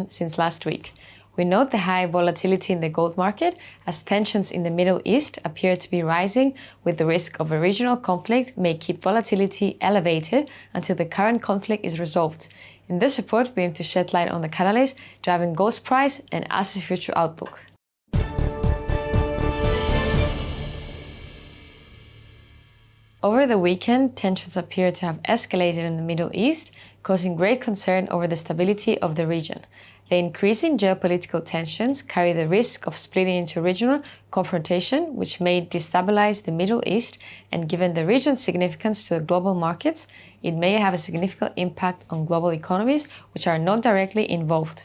since last week. We note the high volatility in the gold market as tensions in the Middle East appear to be rising, with the risk of a regional conflict may keep volatility elevated until the current conflict is resolved. In this report, we aim to shed light on the catalysts driving gold's price and asset future outlook. Over the weekend, tensions appear to have escalated in the Middle East, causing great concern over the stability of the region. The increasing geopolitical tensions carry the risk of splitting into regional confrontation, which may destabilize the Middle East, and given the region's significance to the global markets, it may have a significant impact on global economies which are not directly involved.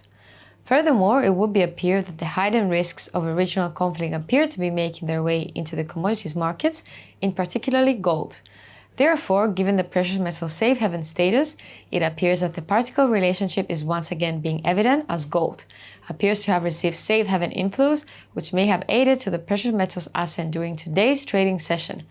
Furthermore, it would appear that the heightened risks of a regional conflict appear to be making their way into the commodities markets, in particularly gold. Therefore, given the precious metal safe haven status, it appears that the particle relationship is once again being evident as gold appears to have received safe haven inflows, which may have aided to the precious metals ascent during today's trading session.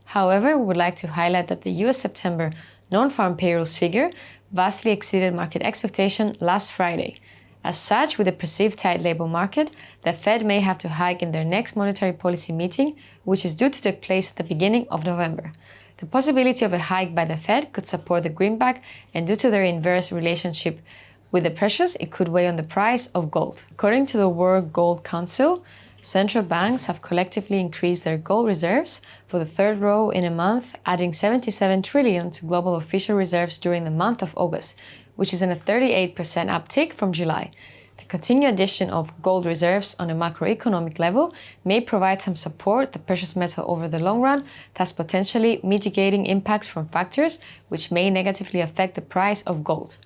However, we would like to highlight that the US September non-farm payrolls figure vastly exceeded market expectation last Friday. As such, with the perceived tight labor market, the Fed may have to hike in their next monetary policy meeting, which is due to take place at the beginning of November. The possibility of a hike by the Fed could support the greenback, and due to their inverse relationship with the precious, it could weigh on the price of gold. According to the World Gold Council, central banks have collectively increased their gold reserves for the third row in a month, adding 77 trillion to global official reserves during the month of August, which is a 38% uptick from July. The continued addition of gold reserves on a macroeconomic level may provide some support to the precious metal over the long run, thus potentially mitigating impacts from factors which may negatively affect the price of gold.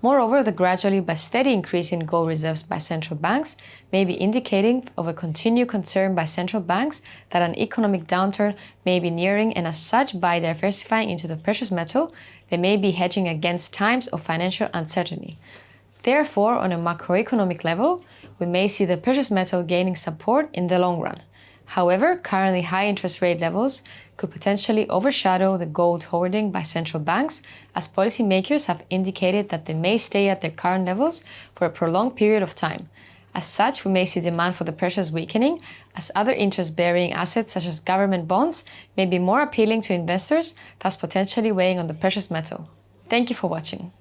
Moreover, the gradually but steady increase in gold reserves by central banks may be indicating of a continued concern by central banks that an economic downturn may be nearing, and as such, by diversifying into the precious metal, they may be hedging against times of financial uncertainty. Therefore, on a macroeconomic level, we may see the precious metal gaining support in the long run. However, currently high interest rate levels could potentially overshadow the gold hoarding by central banks, as policymakers have indicated that they may stay at their current levels for a prolonged period of time. As such, we may see demand for the precious weakening, as other interest-bearing assets such as government bonds may be more appealing to investors, thus potentially weighing on the precious metal. Thank you for watching.